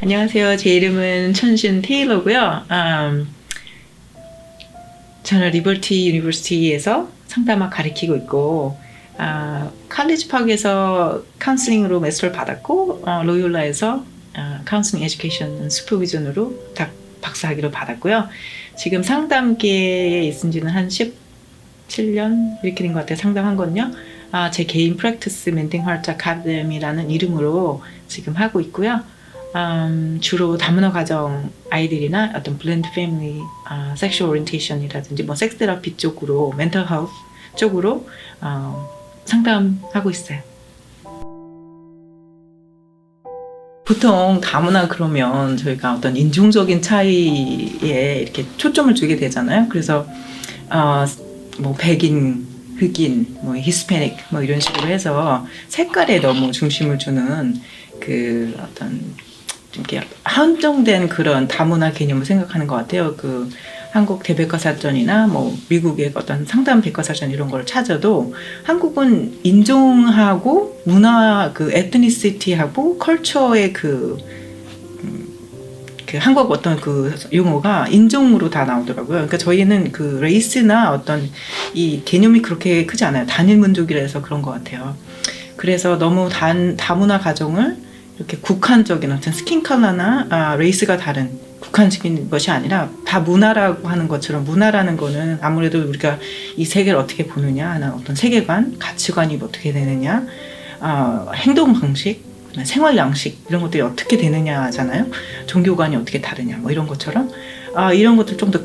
안녕하세요. 제 이름은 천신 테일러고요. 저는 리버티 유니버시티에서 상담학 가르치고 있고, 칼리지 파크에서 카운슬링으로 마스터를 받았고, 로욜라에서 카운슬링 에듀케이션 슈퍼비전으로 박사학위를 받았고요. 지금 상담계에 있은 지는 한 17년 이렇게 된 것 같아요. 상담한 건요. 제 개인 프랙티스 멘팅 하트 아카데미라는 이름으로 지금 하고 있고요. 주로 다문화 가정 아이들이나 어떤 블렌드 패밀리, 섹슈얼 오리엔테이션이라든지 뭐 섹스 테라피 쪽으로, 멘탈 헬스 쪽으로 상담하고 있어요. 보통 다문화 그러면 저희가 어떤 인종적인 차이에 이렇게 초점을 두게 되잖아요. 그래서 뭐 백인, 흑인, 뭐 히스패닉 뭐 이런 식으로 해서 색깔에 너무 중심을 두는 그 어떤 이렇게 한정된 그런 다문화 개념을 생각하는 것 같아요. 그 한국 대백과사전이나 뭐 미국의 어떤 상담 백과사전 이런 걸 찾아도 한국은 인종하고 문화, 그 에트니시티하고 컬처의 그 한국 어떤 그 용어가 인종으로 다 나오더라고요. 그러니까 저희는 그 레이스나 어떤 이 개념이 그렇게 크지 않아요. 단일 민족이라 해서 그런 것 같아요. 그래서 너무 다문화 가정을 이렇게 국한적인 어떤 스킨 컬러나 레이스가 다른 국한적인 것이 아니라 다 문화라고 하는 것처럼, 문화라는 거는 아무래도 우리가 이 세계를 어떻게 보느냐 하는 어떤 세계관, 가치관이 어떻게 되느냐, 행동 방식, 생활 양식 이런 것들이 어떻게 되느냐잖아요. 종교관이 어떻게 다르냐 뭐 이런 것처럼 이런 것들 좀 더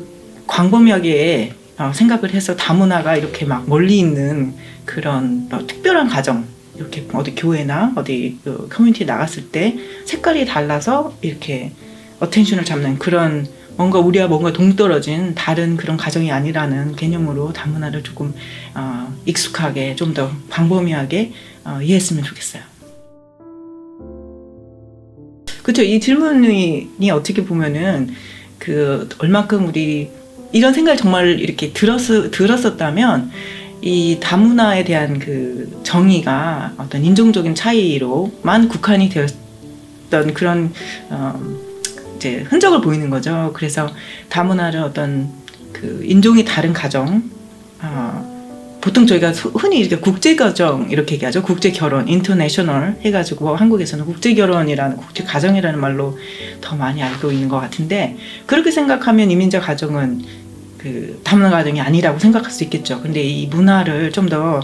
광범위하게 생각을 해서 다문화가 이렇게 막 멀리 있는 그런 특별한 가정, 이렇게 어디 교회나 어디 커뮤니티에 나갔을 때 색깔이 달라서 이렇게 어텐션을 잡는 그런 뭔가 우리와 뭔가 동떨어진 다른 그런 가정이 아니라는 개념으로 다문화를 조금 익숙하게 좀 더 광범위하게 이해했으면 좋겠어요. 그렇죠. 이 질문이 어떻게 보면은 그 얼만큼 우리 이런 생각을 정말 이렇게 들었었다면 이 다문화에 대한 그 정의가 어떤 인종적인 차이로만 국한이 되었던 그런 이제 흔적을 보이는 거죠. 그래서 다문화를 어떤 그 인종이 다른 가정, 보통 저희가 흔히 이렇게 국제가정 이렇게 얘기하죠. 국제결혼, 인터내셔널 해가지고 한국에서는 국제결혼이라는, 국제가정이라는 말로 더 많이 알고 있는 것 같은데, 그렇게 생각하면 이민자 가정은 그 다문화 가정이 아니라고 생각할 수 있겠죠. 근데 이 문화를 좀 더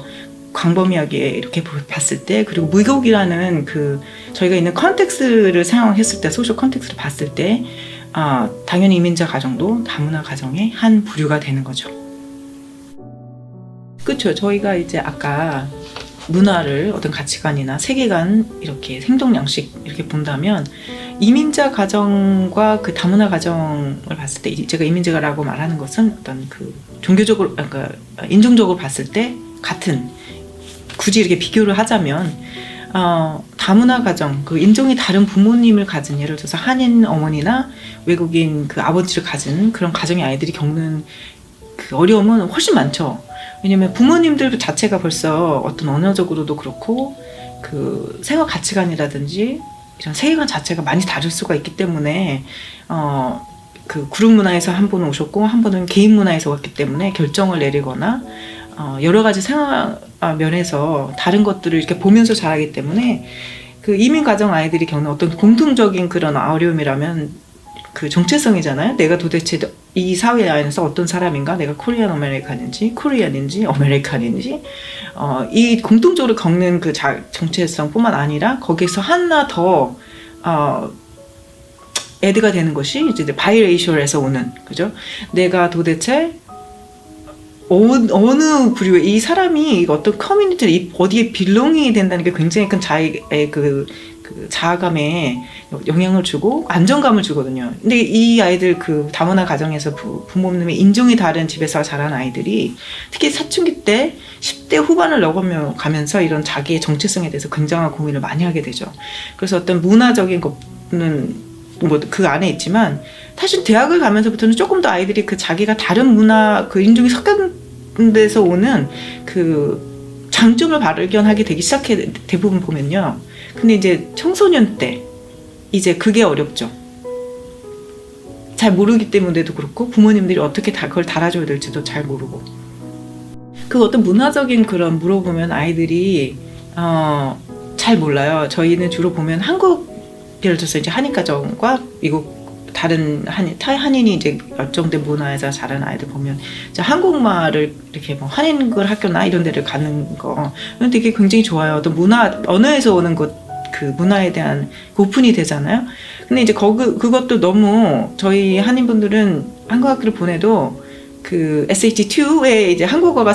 광범위하게 이렇게 봤을 때, 그리고 미국이라는 그 저희가 있는 컨텍스트를 생각했을 때, 소셜 컨텍스트를 봤을 때 당연히 이민자 가정도 다문화 가정의 한 부류가 되는 거죠. 그렇죠. 저희가 이제 아까 문화를 어떤 가치관이나 세계관, 이렇게 행동 양식 이렇게 본다면 이민자 가정과 그 다문화 가정을 봤을 때, 제가 이민자라고 말하는 것은 어떤 그 종교적으로, 그러니까 인종적으로 봤을 때 같은, 굳이 이렇게 비교를 하자면 다문화 가정, 그 인종이 다른 부모님을 가진, 예를 들어서 한인 어머니나 외국인 그 아버지를 가진 그런 가정의 아이들이 겪는 그 어려움은 훨씬 많죠. 왜냐면 부모님들 자체가 벌써 어떤 언어적으로도 그렇고 그 생활 가치관이라든지 이런 세계관 자체가 많이 다를 수가 있기 때문에 그 그룹 문화에서 한 분은 오셨고 한 분은 개인 문화에서 왔기 때문에 결정을 내리거나 여러 가지 생활 면에서 다른 것들을 이렇게 보면서 자라기 때문에 그 이민 가정 아이들이 겪는 어떤 공통적인 그런 어려움이라면 그 정체성이잖아요. 내가 도대체 이 사회 안에서 어떤 사람인가, 내가 코리안 아메리칸인지 코리안인지 아메리칸인지 이 공통적으로 겪는 그 정체성뿐만 아니라 거기서 하나 더 애드가 되는 것이 이제 바이레이셜에서 오는, 그죠? 내가 도대체 어느 부류의 이 사람이 어떤 커뮤니티 어디에 빌롱이 된다는 게 굉장히 큰 자의 그 자아감에 영향을 주고 안정감을 주거든요. 근데 이 아이들, 그 다문화 가정에서 부모님의 인종이 다른 집에서 자란 아이들이 특히 사춘기 때 10대 후반을 넘어가면서 이런 자기의 정체성에 대해서 굉장한 고민을 많이 하게 되죠. 그래서 어떤 문화적인 것은 뭐 그 안에 있지만 사실 대학을 가면서부터는 조금 더 아이들이 그 자기가 다른 문화, 그 인종이 섞인 데서 오는 그 장점을 발견하게 되기 시작해 대부분 보면요. 근데 이제 청소년 때 이제 그게 어렵죠. 잘 모르기 때문에도 그렇고 부모님들이 어떻게 그걸 달아줘야 될지도 잘 모르고 그 어떤 문화적인 그런 물어보면 아이들이 잘 몰라요. 저희는 주로 보면 한국 예를 들어서 이제 한인가정과 미국 다른 한인이 이제 열정된 문화에서 자란 아이들 보면 이제 한국말을 이렇게 뭐 한인글 학교나 이런 데를 가는 거 되게 굉장히 좋아요. 어떤 문화 언어에서 오는 그 문화에 대한 오픈이 되잖아요. 근데 이제 그것도 너무 저희 한인분들은 한국 학교를 보내도 그 SAT2에 이제 한국어가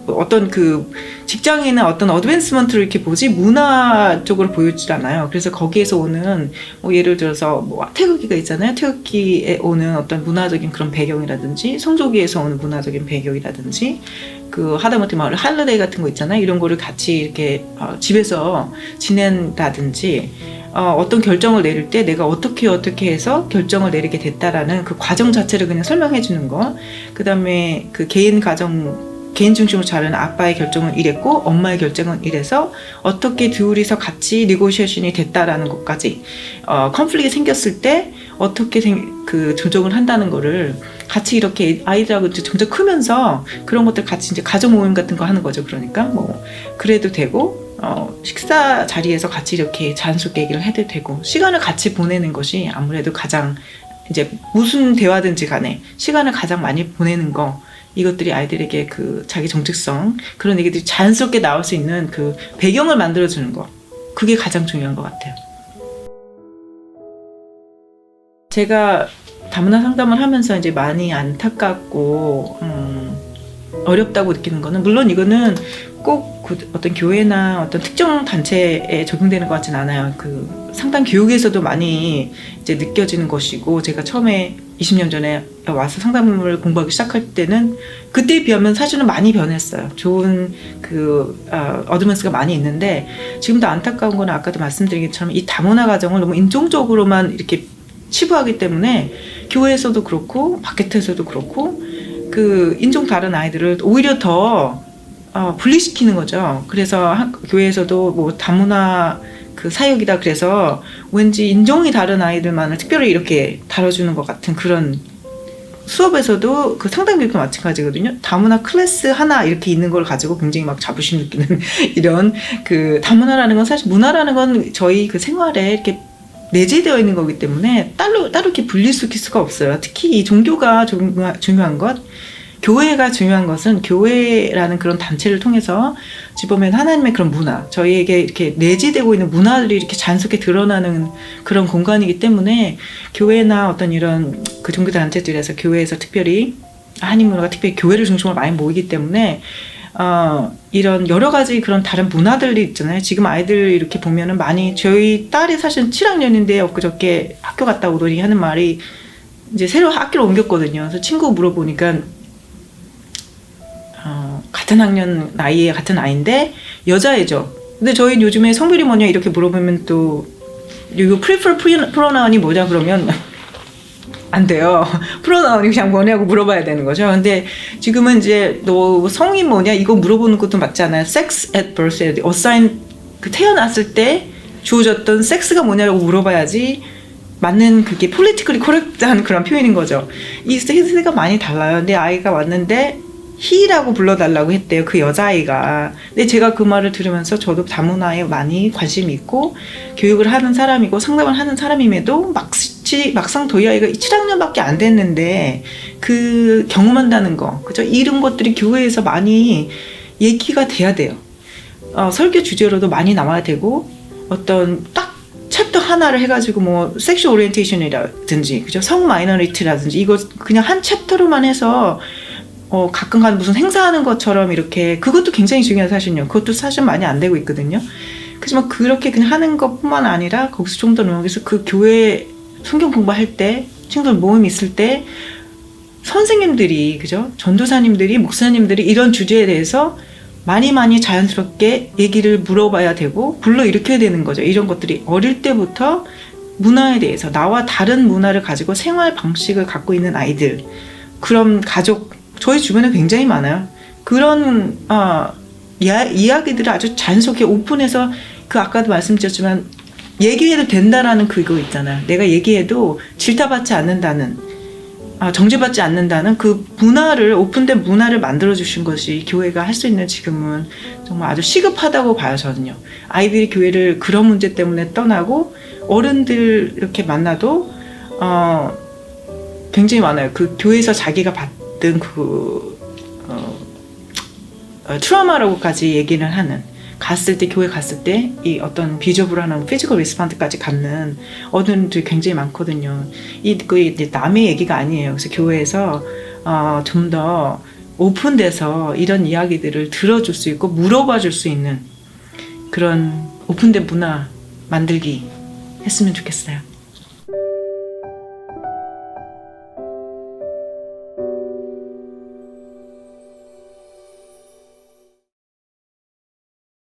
어떤 그 직장이나 어떤 어드밴스먼트를 이렇게 보지 문화 쪽으로 보여주질 않아요. 그래서 거기에서 오는 뭐 예를 들어서 뭐 태극기가 있잖아요. 태극기에 오는 어떤 문화적인 그런 배경이라든지 성조기에서 오는 문화적인 배경이라든지 그 하다못해 막 할러데이 같은 거 있잖아요. 이런 거를 같이 이렇게 집에서 지낸다든지 어떤 결정을 내릴 때 내가 어떻게 해서 결정을 내리게 됐다라는 그 과정 자체를 그냥 설명해 주는 거. 그다음에 그 개인 중심으로 자라는 아빠의 결정은 이랬고 엄마의 결정은 이래서 어떻게 둘이서 같이 네고시에이션이 됐다라는 것까지 컨플릭이 생겼을 때 어떻게 그 조정을 한다는 거를 같이 이렇게 아이들하고 이제 점점 크면서 그런 것들 같이 이제 가족 모임 같은 거 하는 거죠. 그러니까 뭐 그래도 되고 식사 자리에서 같이 이렇게 자연스럽게 얘기를 해도 되고 시간을 같이 보내는 것이 아무래도 가장 이제 무슨 대화든지 간에 시간을 가장 많이 보내는 거 이것들이 아이들에게 그 자기 정체성 그런 얘기들이 자연스럽게 나올 수 있는 그 배경을 만들어주는 거 그게 가장 중요한 것 같아요. 제가 다문화 상담을 하면서 이제 많이 안타깝고 어렵다고 느끼는 거는 물론 이거는 꼭 그 어떤 교회나 어떤 특정 단체에 적용되는 것 같진 않아요. 그 상담 교육에서도 많이 이제 느껴지는 것이고 제가 처음에 20년 전에 와서 상담을 공부하기 시작할 때는 그때에 비하면 사실은 많이 변했어요. 좋은 어드밴스가 많이 있는데 지금도 안타까운 건 아까도 말씀드린 것처럼 이 다문화 가정을 너무 인종적으로만 이렇게 치부하기 때문에 교회에서도 그렇고 바깥에서도 그렇고 그 인종 다른 아이들을 오히려 더 분리시키는 거죠. 그래서 교회에서도 뭐 다문화 그 사역이다 그래서 왠지 인종이 다른 아이들만을 특별히 이렇게 다뤄주는 것 같은 그런 수업에서도 그 상담 교육도 마찬가지거든요. 다문화 클래스 하나 이렇게 있는 걸 가지고 굉장히 막 자부심 느끼는 이런 그 다문화라는 건 사실 문화라는 건 저희 그 생활에 이렇게 내재되어 있는 거기 때문에 따로 이렇게 분리시킬 수가 없어요. 특히 이 종교가 중요한 것 교회가 중요한 것은 교회라는 그런 단체를 통해서 보면 하나님의 그런 문화, 저희에게 이렇게 내재되고 있는 문화들이 이렇게 자연스럽게 드러나는 그런 공간이기 때문에 교회나 어떤 이런 그 종교 단체들에서 교회에서 특별히 한인 문화가 특별히 교회를 중심으로 많이 모이기 때문에 이런 여러 가지 그런 다른 문화들이 있잖아요. 지금 아이들 이렇게 보면은 많이 저희 딸이 사실 7학년인데 엊그저께 학교 갔다 오더니 하는 말이 이제 새로 학교를 옮겼거든요. 그래서 친구 물어보니까 같은 학년 나이에 같은 아이인데 여자애죠. 근데 저희 요즘에 성별이 뭐냐 이렇게 물어보면 또 이거 prefer pronoun이 뭐냐 그러면 안 돼요. 프로나운이 그냥 뭐냐고 물어봐야 되는 거죠. 근데 지금은 이제 너 성이 뭐냐 이거 물어보는 것도 맞지 않아요. sex at birth, assign 그 태어났을 때 주어졌던 섹스가 뭐냐고 물어봐야지 맞는 그게 politically correct한 그런 표현인 거죠. 이 세대가 많이 달라요. 근데 아이가 왔는데 he라고 불러달라고 했대요. 그 여자아이가. 근데 제가 그 말을 들으면서 저도 다문화에 많이 관심이 있고 교육을 하는 사람이고 상담을 하는 사람임에도 막상 저희 아이가 7학년밖에 안 됐는데 그 경험한다는 거, 그죠? 이런 것들이 교회에서 많이 얘기가 돼야 돼요. 설교 주제로도 많이 나와야 되고 어떤 딱 챕터 하나를 해가지고 뭐 섹슈얼 오리엔테이션이라든지 그죠? 성 마이너리티라든지 이거 그냥 한 챕터로만 해서 가끔 간 무슨 행사하는 것처럼 이렇게 그것도 굉장히 중요한 사실이요. 그것도 사실 많이 안 되고 있거든요. 그렇지만 그렇게 그냥 하는 것뿐만 아니라 거기서 좀 더 넘어가서 그 교회 성경 공부할 때 친구들 모임 있을 때 선생님들이 그죠? 전도사님들이 목사님들이 이런 주제에 대해서 많이 자연스럽게 얘기를 물어봐야 되고 불러일으켜야 되는 거죠. 이런 것들이 어릴 때부터 문화에 대해서 나와 다른 문화를 가지고 생활 방식을 갖고 있는 아이들 그런 가족 저희 주변에 굉장히 많아요. 그런 이야기들을 아주 자연스럽게 오픈해서 그 아까도 말씀드렸지만 얘기해도 된다라는 그거 있잖아요. 내가 얘기해도 질타받지 않는다는, 정죄받지 않는다는 그 문화를, 오픈된 문화를 만들어주신 것이 교회가 할 수 있는 지금은 정말 아주 시급하다고 봐요, 저는요. 아이들이 교회를 그런 문제 때문에 떠나고 어른들 이렇게 만나도 굉장히 많아요. 그 교회에서 자기가 받은 그 트라우마라고까지 얘기를 하는, 갔을 때, 교회 갔을 때 이 어떤 비저블 하는 피지컬 리스판드까지 갖는 어른들이 굉장히 많거든요. 이제 남의 얘기가 아니에요. 그래서 교회에서 좀 더 오픈돼서 이런 이야기들을 들어줄 수 있고 물어봐 줄 수 있는 그런 오픈된 문화 만들기 했으면 좋겠어요.